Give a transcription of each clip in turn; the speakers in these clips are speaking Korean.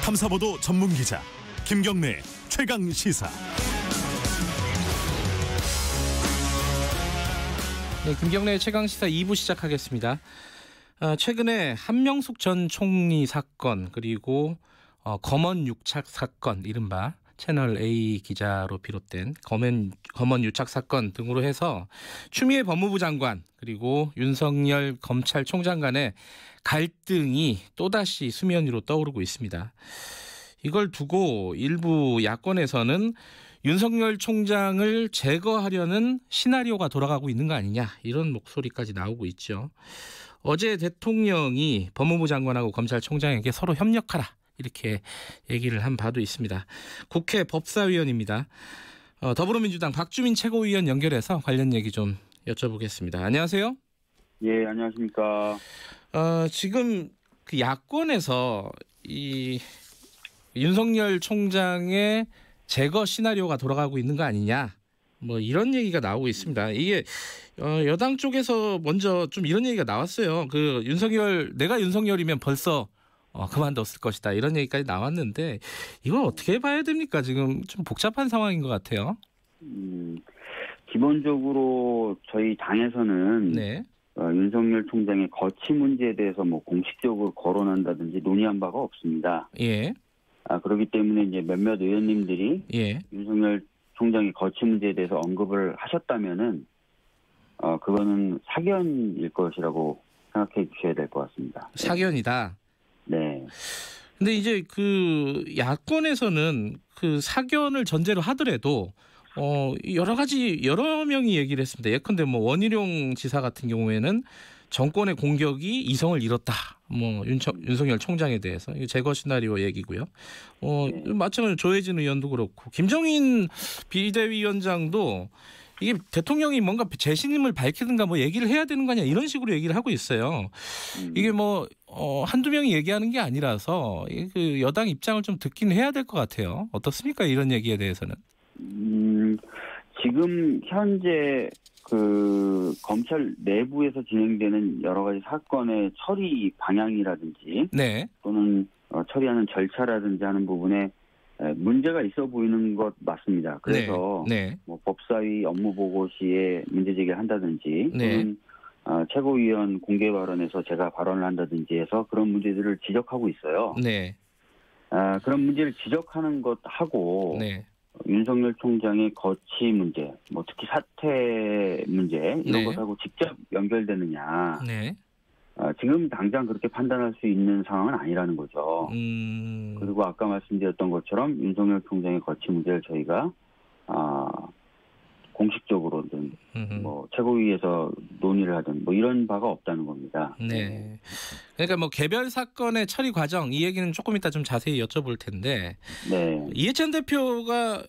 탐사보도 전문 기자 김경래 최강 시사. 네, 김경래 최강 시사 2부 시작하겠습니다. 최근에 한명숙 전 총리 사건 그리고 검언 유착 사건, 이른바 채널 A 기자로 비롯된 검언 유착 사건 등으로 해서 추미애 법무부 장관 그리고 윤석열 검찰총장 간의 갈등이 또다시 수면 위로 떠오르고 있습니다. 이걸 두고 일부 야권에서는 윤석열 총장을 제거하려는 시나리오가 돌아가고 있는 거 아니냐, 이런 목소리까지 나오고 있죠. 어제 대통령이 법무부 장관하고 검찰총장에게 서로 협력하라, 이렇게 얘기를 한 바도 있습니다. 국회 법사위원입니다. 더불어민주당 박주민 최고위원 연결해서 관련 얘기 좀 여쭤보겠습니다. 안녕하세요. 예, 안녕하십니까. 지금 그 야권에서 이 윤석열 총장의 제거 시나리오가 돌아가고 있는 거 아니냐, 뭐 이런 얘기가 나오고 있습니다. 이게 여당 쪽에서 먼저 좀 이런 얘기가 나왔어요. 그 내가 윤석열이면 벌써 그만뒀을 것이다, 이런 얘기까지 나왔는데 이건 어떻게 봐야 됩니까? 지금 좀 복잡한 상황인 것 같아요. 기본적으로 저희 당에서는 네. 윤석열 총장의 거취 문제에 대해서 뭐 공식적으로 거론한다든지 논의한 바가 없습니다. 예. 그렇기 때문에 이제 몇몇 의원님들이 예. 윤석열 총장의 거취 문제에 대해서 언급을 하셨다면은 그거는 사견일 것이라고 생각해 주셔야 될 것 같습니다. 사견이다. 네. 근데 이제 그 야권에서는 그 사견을 전제로 하더라도 여러 명이 얘기를 했습니다. 예컨대 뭐 원희룡 지사 같은 경우에는 정권의 공격이 이성을 잃었다, 뭐 윤석열 총장에 대해서 이거 제거 시나리오 얘기고요. 마찬가지로 조혜진 의원도 그렇고 김정인 비대위원장도 이게 대통령이 뭔가 재신임을 밝히든가 뭐 얘기를 해야 되는 거 아니야, 이런 식으로 얘기를 하고 있어요. 이게 뭐 한두 명이 얘기하는 게 아니라서 그 여당 입장을 좀 듣긴 해야 될 것 같아요. 어떻습니까, 이런 얘기에 대해서는? 지금 현재 그 검찰 내부에서 진행되는 여러 가지 사건의 처리 방향이라든지 네. 또는 처리하는 절차라든지 하는 부분에 문제가 있어 보이는 것 맞습니다. 그래서 네. 뭐 법사위 업무 보고 시에 문제 제기를 한다든지 네. 또는 최고위원 공개 발언에서 제가 발언을 한다든지 해서 그런 문제들을 지적하고 있어요. 네. 그런 문제를 지적하는 것하고 네. 윤석열 총장의 거취 문제, 뭐 특히 사퇴 문제 이런 네. 것하고 직접 연결되느냐. 네. 지금 당장 그렇게 판단할 수 있는 상황은 아니라는 거죠. 그리고 아까 말씀드렸던 것처럼 윤석열 총장의 거취 문제를 저희가 공식적으로든 뭐 최고위에서 논의를 하든 뭐 이런 바가 없다는 겁니다. 네. 그러니까 뭐 개별 사건의 처리 과정, 이 얘기는 조금 이따 좀 자세히 여쭤볼 텐데. 네. 이해찬 대표가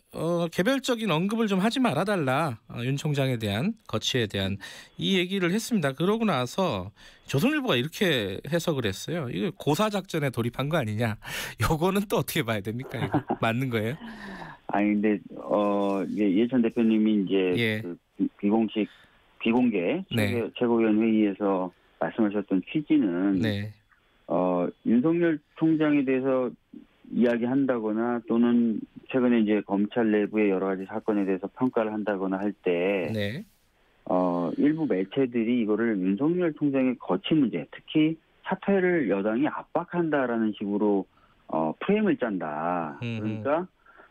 개별적인 언급을 좀 하지 말아달라, 윤 총장에 대한 거취에 대한 이 얘기를 했습니다. 그러고 나서 조선일보가 이렇게 해석을 했어요. 이거 고사 작전에 돌입한 거 아니냐? 요거는 또 어떻게 봐야 됩니까? 이거 맞는 거예요? 아니 근데 이해찬 대표님이 이제 예. 그 비공개 네. 최고위원 회의에서 말씀하셨던 취지는 네. 윤석열 총장에 대해서 이야기한다거나 또는 최근에 이제 검찰 내부의 여러 가지 사건에 대해서 평가를 한다거나 할 때 네. 일부 매체들이 이거를 윤석열 총장의 거취 문제, 특히 사퇴를 여당이 압박한다라는 식으로 프레임을 짠다. 그러니까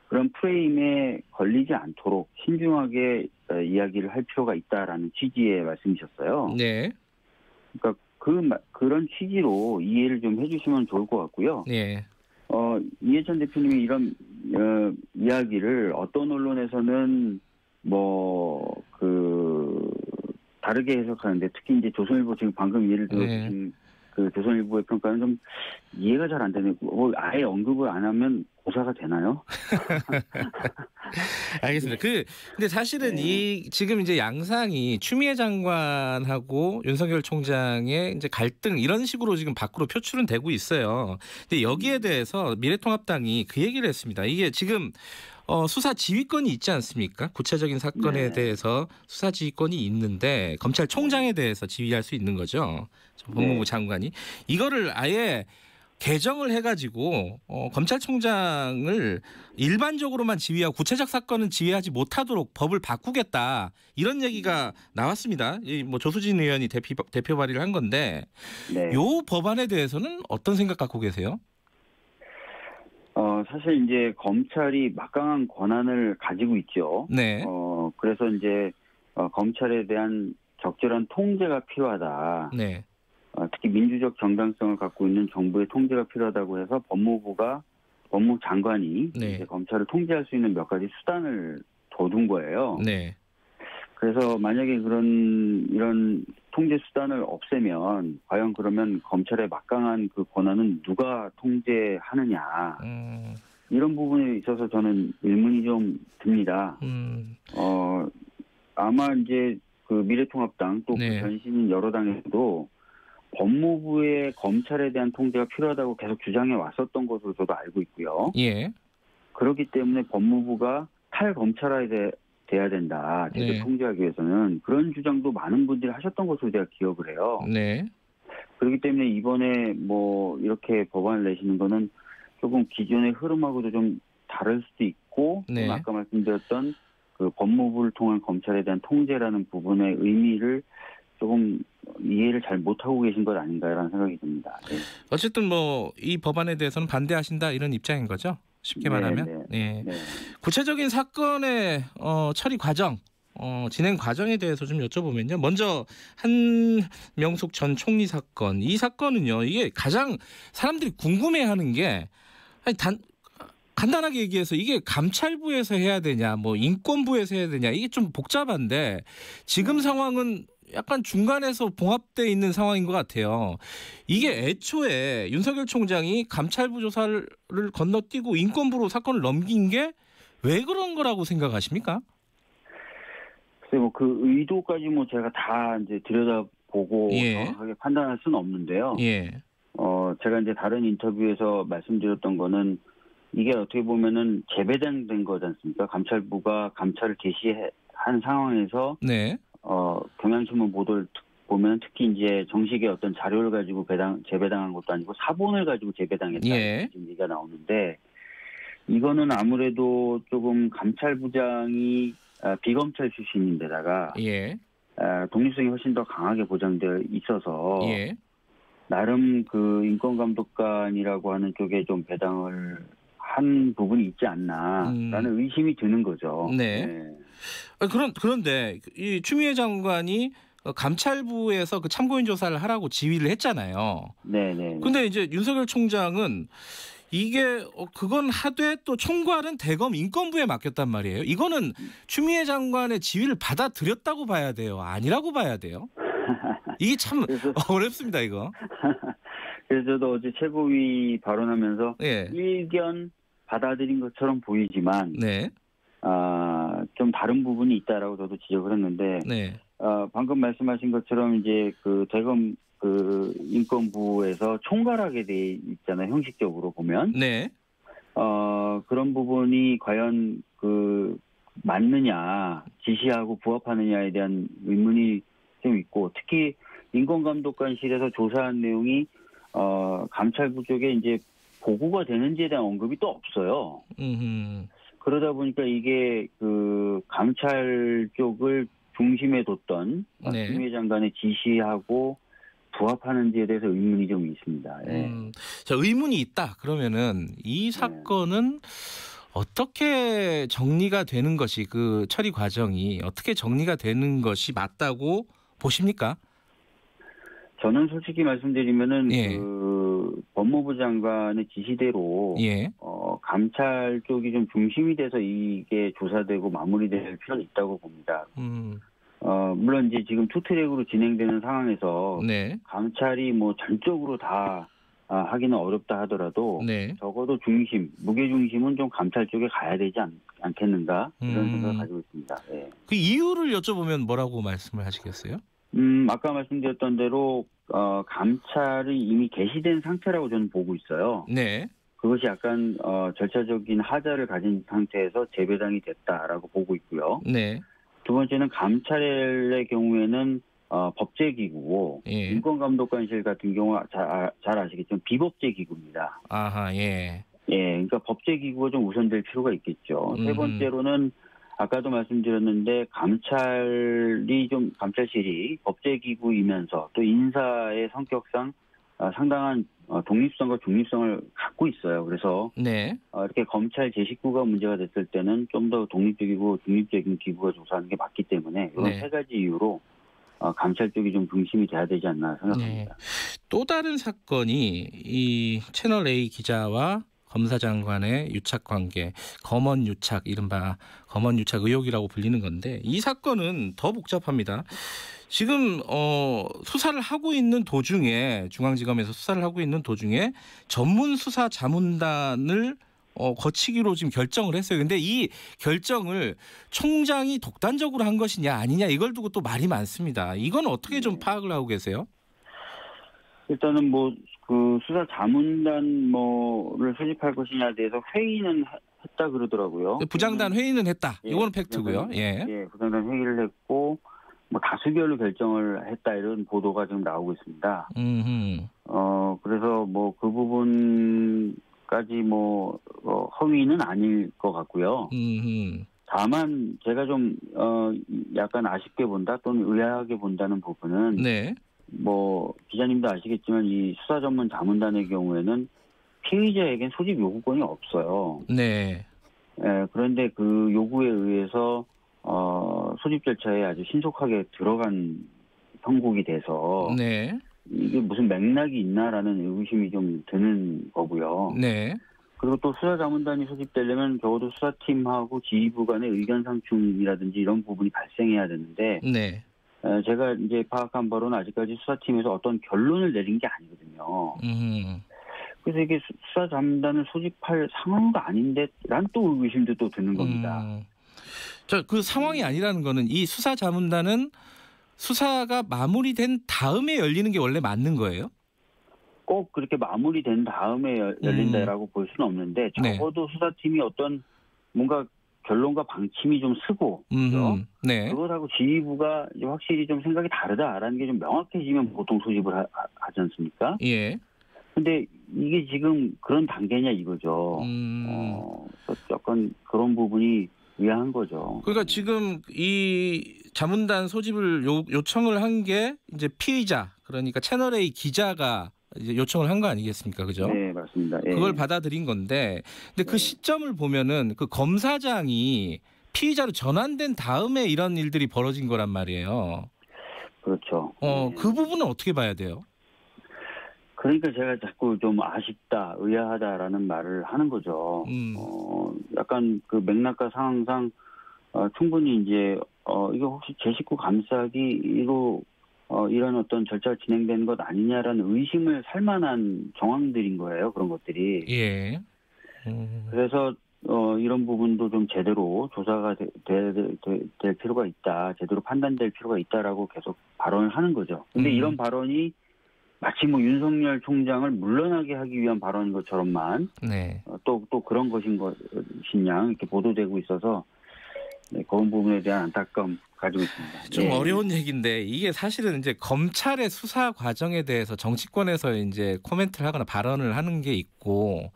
그런 프레임에 걸리지 않도록 신중하게 이야기를 할 필요가 있다라는 취지의 말씀이셨어요. 네. 그러니까 그런 취지로 이해를 좀 해주시면 좋을 것 같고요. 네. 이해찬 대표님이 이런 이야기를 어떤 언론에서는 다르게 해석하는데, 특히 이제 조선일보 지금 방금 예를 들어주신 그 조선일보의 평가는 좀 이해가 잘 안 되네요. 아예 언급을 안 하면 고사가 되나요? 알겠습니다. 근데 사실은 지금 이제 양상이 추미애 장관하고 윤석열 총장의 이제 갈등, 이런 식으로 지금 밖으로 표출은 되고 있어요. 근데 여기에 대해서 미래통합당이 그 얘기를 했습니다. 이게 지금 수사 지휘권이 있지 않습니까? 구체적인 사건에 대해서 수사 지휘권이 있는데 검찰총장에 대해서 지휘할 수 있는 거죠. 법무부 장관이. 이거를 아예 개정을 해가지고 검찰총장을 일반적으로만 지휘하고 구체적 사건은 지휘하지 못하도록 법을 바꾸겠다 이런 얘기가 나왔습니다. 뭐 조수진 의원이 대표 발의를 한 건데 네. 요 법안에 대해서는 어떤 생각 갖고 계세요? 사실 이제 검찰이 막강한 권한을 가지고 있죠. 네. 그래서 이제 검찰에 대한 적절한 통제가 필요하다. 네. 특히 민주적 정당성을 갖고 있는 정부의 통제가 필요하다고 해서 법무장관이 네. 이제 검찰을 통제할 수 있는 몇 가지 수단을 둬둔 거예요. 네. 그래서 만약에 이런 통제 수단을 없애면 과연 그러면 검찰의 막강한 그 권한은 누가 통제하느냐 이런 부분에 있어서 저는 의문이 좀 듭니다. 아마 이제 그 미래통합당 또 네. 그 전신인 여러 당에서도 법무부의 검찰에 대한 통제가 필요하다고 계속 주장해 왔었던 것으로 저도 알고 있고요. 예. 그렇기 때문에 법무부가 탈검찰화돼야 된다. 제대로 네. 통제하기 위해서는 그런 주장도 많은 분들이 하셨던 것으로 제가 기억을 해요. 네. 그렇기 때문에 이번에 뭐 이렇게 법안을 내시는 거는 조금 기존의 흐름하고도 좀 다를 수도 있고 네. 또 아까 말씀드렸던 그 법무부를 통한 검찰에 대한 통제라는 부분의 의미를 조금 이해를 잘 못하고 계신 것 아닌가라는 생각이 듭니다. 네. 어쨌든 뭐 이 법안에 대해서는 반대하신다 이런 입장인 거죠? 쉽게 말하면. 네. 네. 구체적인 사건의 처리 과정, 진행 과정에 대해서 좀 여쭤보면요. 먼저 한명숙 전 총리 사건. 이 사건은요. 이게 가장 사람들이 궁금해하는 게 간단하게 얘기해서 이게 감찰부에서 해야 되냐, 뭐 인권부에서 해야 되냐 이게 좀 복잡한데 지금 상황은 약간 중간에서 봉합되어 있는 상황인 것 같아요. 이게 애초에 윤석열 총장이 감찰부 조사를 건너뛰고 인권부로 사건을 넘긴 게 왜 그런 거라고 생각하십니까? 글쎄 뭐 그 의도까지 뭐 제가 다 이제 들여다보고 예. 정확하게 판단할 수는 없는데요. 예. 제가 이제 다른 인터뷰에서 말씀드렸던 거는 이게 어떻게 보면은 재배당된 거지 않습니까? 감찰부가 감찰을 개시한 상황에서 네. 경향신문 보도를 보면 특히 이제 정식의 어떤 자료를 가지고 재배당한 것도 아니고 사본을 가지고 재배당했다는 예. 얘기가 나오는데 이거는 아무래도 조금 감찰부장이 비검찰 출신인데다가 예. 독립성이 훨씬 더 강하게 보장되어 있어서 예. 나름 그 인권감독관이라고 하는 쪽에 좀 배당을 한 부분이 있지 않나라는 의심이 드는 거죠. 네. 네. 그런데 이 추미애 장관이 감찰부에서 그 참고인 조사를 하라고 지휘를 했잖아요. 네네. 근데 이제 윤석열 총장은 이게 그건 하되 또 총괄은 대검 인권부에 맡겼단 말이에요. 이거는 추미애 장관의 지휘를 받아들였다고 봐야 돼요? 아니라고 봐야 돼요? 이게 참 어렵습니다, 이거. 그래서 저도 어제 최고위 발언하면서 예. 일견 받아들인 것처럼 보이지만 네. 좀 다른 부분이 있다라고 저도 지적을 했는데 네. 방금 말씀하신 것처럼 이제 그 대검 그 인권부에서 총괄하게 돼 있잖아요. 형식적으로 보면. 네. 그런 부분이 과연 그 맞느냐, 지시하고 부합하느냐에 대한 의문이 좀 있고 특히 인권감독관실에서 조사한 내용이 감찰부 쪽에 이제 보고가 되는지에 대한 언급이 또 없어요. 그러다 보니까 이게 그 감찰 쪽을 중심에 뒀던 네. 추미애 장관의 지시하고 부합하는지에 대해서 의문이 좀 있습니다. 예. 자, 의문이 있다. 그러면은 이 사건은 어떻게 정리가 되는 것이 그 처리 과정이 어떻게 정리가 되는 것이 맞다고 보십니까? 저는 솔직히 말씀드리면은 예. 그 법무부 장관의 지시대로 예. 감찰 쪽이 좀 중심이 돼서 이게 조사되고 마무리될 필요가 있다고 봅니다. 물론 이제 지금 투트랙으로 진행되는 상황에서 네. 감찰이 뭐 전적으로 다 하기는 어렵다 하더라도 네. 적어도 무게 중심은 좀 감찰 쪽에 가야 되지 않겠는가 이런 생각을 가지고 있습니다. 예. 그 이유를 여쭤보면 뭐라고 말씀을 하시겠어요? 아까 말씀드렸던 대로 감찰이 이미 개시된 상태라고 저는 보고 있어요. 네. 그것이 약간 절차적인 하자를 가진 상태에서 재배당이 됐다라고 보고 있고요. 네. 두 번째는 감찰의 경우에는 법제기구고 예. 인권감독관실 같은 경우 잘 아시겠지만 비법제기구입니다. 아하, 예. 예, 그러니까 법제기구가 좀 우선될 필요가 있겠죠. 세 번째로는 아까도 말씀드렸는데 감찰실이 법제기구이면서 또 인사의 성격상 상당한 독립성과 중립성을 갖고 있어요. 그래서 네. 이렇게 검찰 제19가 문제가 됐을 때는 좀 더 독립적이고 중립적인 기구가 조사하는 게 맞기 때문에 이런 네. 세 가지 이유로 감찰 쪽이 좀 중심이 돼야 되지 않나 생각합니다. 네. 또 다른 사건이 이 채널 A 기자와 검사장관의 유착 관계, 검언 유착, 이른바 검언 유착 의혹이라고 불리는 건데 이 사건은 더 복잡합니다. 지금 수사를 하고 있는 도중에 중앙지검에서 수사를 하고 있는 도중에 전문 수사 자문단을 거치기로 지금 결정을 했어요. 근데 이 결정을 총장이 독단적으로 한 것이냐 아니냐 이걸 두고 또 말이 많습니다. 이건 어떻게 좀 파악을 하고 계세요? 일단은 그 수사 자문단을 소집할 것이냐에 대해서 회의는 했다 그러더라고요. 부장단 회의는 했다. 예, 이거는 팩트고요. 부장단 회의를 했고 다수결로 결정을 했다 이런 보도가 지금 나오고 있습니다. 그래서 그 부분까지 허위는 아닐 것 같고요. 다만 제가 좀 약간 아쉽게 본다 또는 의아하게 본다는 부분은 네. 기자님도 아시겠지만 이 수사 전문 자문단의 경우에는 피의자에겐 소집 요구권이 없어요. 네. 그런데 그 요구에 의해서 소집 절차에 아주 신속하게 들어간 형국이 돼서 네. 이게 무슨 맥락이 있나라는 의구심이 좀 드는 거고요. 네. 그리고 또 수사 자문단이 소집되려면 적어도 수사팀하고 지휘부 간의 의견 상충이라든지 이런 부분이 발생해야 되는데 네. 제가 이제 파악한 바로는 아직까지 수사팀에서 어떤 결론을 내린 게 아니거든요. 그래서 이게 수사 자문단을 소집할 상황도 아닌데 란 또 의구심도 또 드는 겁니다. 그 상황이 아니라는 거는 이 수사 자문단은 수사가 마무리된 다음에 열리는 게 원래 맞는 거예요? 꼭 그렇게 마무리된 다음에 열린다라고 볼 수는 없는데 적어도 네. 수사팀이 어떤 뭔가 결론과 방침이 좀 쓰고 네. 그것하고 지휘부가 확실히 좀 생각이 다르다라는 게 좀 명확해지면 보통 소집을 하지 않습니까? 예. 근데 이게 지금 그런 단계냐 이거죠. 약간 그런 부분이 의아한 거죠. 그러니까 지금 이 자문단 소집을 요청을 한 게 이제 피의자 그러니까 채널 A 기자가 이제 요청을 한 거 아니겠습니까, 그죠? 네, 맞습니다. 예. 그걸 받아들인 건데, 근데 그 시점을 보면은 그 검사장이 피의자로 전환된 다음에 이런 일들이 벌어진 거란 말이에요. 그렇죠. 그 부분은 어떻게 봐야 돼요? 그러니까 제가 자꾸 좀 아쉽다, 의아하다라는 말을 하는 거죠. 약간 그 맥락과 상황상 충분히 이제 이거 혹시 제19 감싸기로 이런 어떤 절차가 진행되는 것 아니냐라는 의심을 살 만한 정황들인 거예요. 그런 것들이. 예. 그래서 이런 부분도 좀 제대로 조사가 될 필요가 있다. 제대로 판단될 필요가 있다라고 계속 발언을 하는 거죠. 근데 이런 발언이 마치 윤석열 총장을 물러나게 하기 위한 발언인 것처럼만 네. 또 그런 것이냐 이렇게 보도되고 있어서 그런 부분에 대한 안타까움 가지고 있습니다. 좀 어려운 얘기인데 이게 사실은 이제 검찰의 수사 과정에 대해서 정치권에서 이제 코멘트를 하거나 발언을 하는 게 있고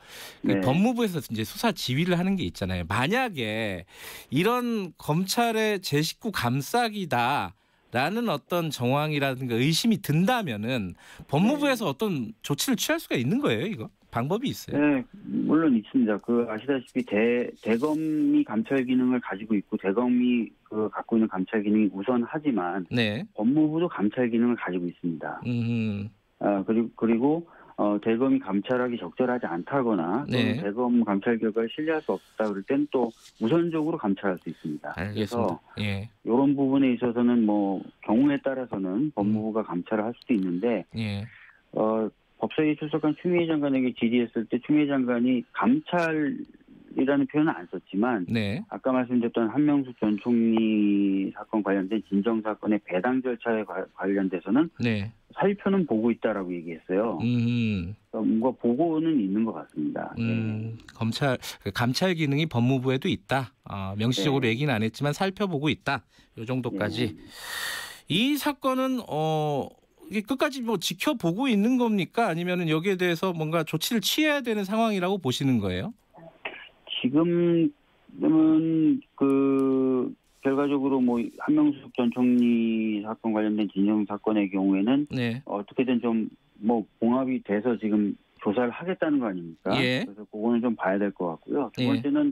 법무부에서 이제 수사 지휘를 하는 게 있잖아요. 만약에 이런 검찰의 제19 감싸기다라는 어떤 정황이라든가 의심이 든다면은 법무부에서 어떤 조치를 취할 수가 있는 거예요, 이거? 방법이 있어요? 네, 물론 있습니다. 아시다시피 대검이 감찰 기능을 가지고 있고 대검이 갖고 있는 감찰 기능이 우선하지만 법무부도 감찰 기능을 가지고 있습니다. 그리고 대검이 감찰하기 적절하지 않다거나 또는 대검 감찰 결과를 신뢰할 수 없다 그럴 땐 또 우선적으로 감찰할 수 있습니다. 알겠습니다. 그래서 이런 부분에 있어서는 경우에 따라서는 법무부가 감찰을 할 수도 있는데 법사위에 출석한 추미애 장관에게 질의했을 때 추미애 장관이 감찰이라는 표현은 안 썼지만 아까 말씀드렸던 한명숙 전 총리 사건 관련된 진정 사건의 배당 절차에 관련돼서는 살펴는 보고 있다라고 얘기했어요. 뭔가 보고는 있는 것 같습니다. 감찰 기능이 법무부에도 있다. 명시적으로 얘기는 안 했지만 살펴보고 있다. 이 정도까지. 이 사건은 이게 끝까지 뭐 지켜보고 있는 겁니까? 아니면은 여기에 대해서 뭔가 조치를 취해야 되는 상황이라고 보시는 거예요? 지금은 결과적으로 뭐 한명숙 전 총리 사건 관련된 진정 사건의 경우에는 네. 어떻게든 좀 뭐 봉합이 돼서 지금 조사를 하겠다는 거 아닙니까? 예. 그래서 그거는 좀 봐야 될 것 같고요. 두 예. 번째는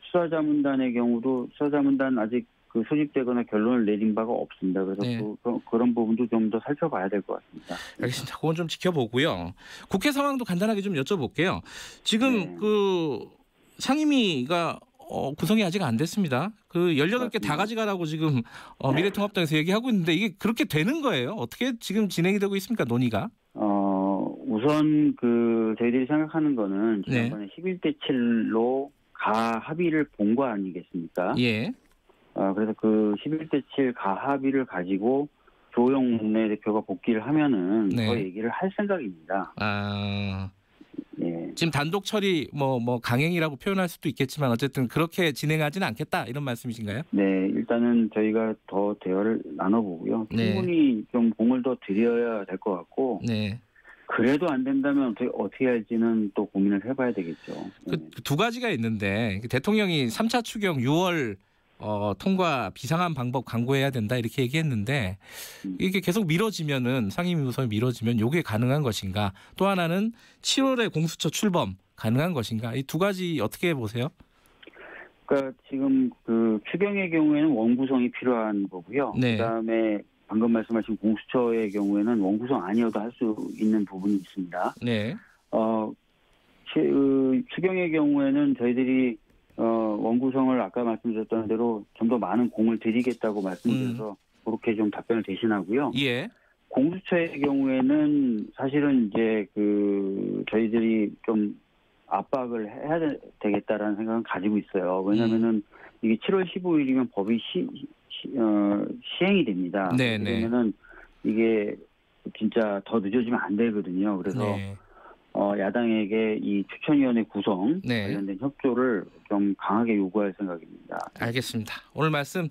수사자문단의 경우도 수사자문단 아직 소집되거나 결론을 내린 바가 없습니다. 그래서 네. 그런 부분도 좀 더 살펴봐야 될 것 같습니다. 알겠습니다. 그건 좀 지켜보고요. 국회 상황도 간단하게 좀 여쭤볼게요. 지금 네. 상임위가 구성이 아직 안 됐습니다. 18개 다 맞습니다. 가져가라고 지금 미래통합당에서 얘기하고 있는데 이게 그렇게 되는 거예요? 어떻게 지금 진행이 되고 있습니까? 논의가? 우선 저희들이 생각하는 거는 지난번에 11대 7로 가합의를 본 거 아니겠습니까? 예. 그래서 11대 7 가합의를 가지고 조영 원내대표가 복귀를 하면은 네. 더 얘기를 할 생각입니다. 예. 지금 단독 처리 뭐 강행이라고 표현할 수도 있겠지만 어쨌든 그렇게 진행하지는 않겠다 이런 말씀이신가요? 네, 일단은 저희가 더 대화를 나눠보고요. 네. 충분히 좀 공을 더 들여야 될 것 같고, 네. 그래도 안 된다면 어떻게 할지는 또 고민을 해봐야 되겠죠. 네. 두 가지가 있는데 대통령이 3차 추경 6월 통과 비상한 방법 강구해야 된다 이렇게 얘기했는데 이게 계속 미뤄지면은 상임위 구성이 미뤄지면 이게 가능한 것인가? 또 하나는 7월에 공수처 출범 가능한 것인가? 이 두 가지 어떻게 보세요? 그러니까 지금 추경의 경우에는 원구성이 필요한 거고요. 네. 그다음에 방금 말씀하신 공수처의 경우에는 원구성 아니어도 할 수 있는 부분이 있습니다. 네. 추경의 경우에는 저희들이 원구성을 아까 말씀드렸던 대로 좀 더 많은 공을 들이겠다고 말씀드려서 그렇게 좀 답변을 대신하고요. 예. 공수처의 경우에는 사실은 이제 저희들이 좀 압박을 해야 되겠다라는 생각은 가지고 있어요. 왜냐면은 이게 7월 15일이면 법이 시행이 됩니다. 네네. 그러면은 이게 진짜 더 늦어지면 안 되거든요. 그래서 네. 야당에게 이 추천위원회 구성 네. 관련된 협조를 좀 강하게 요구할 생각입니다. 알겠습니다. 오늘 말씀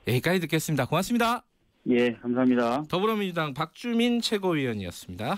여기까지 듣겠습니다. 고맙습니다. 예, 감사합니다. 더불어민주당 박주민 최고위원이었습니다.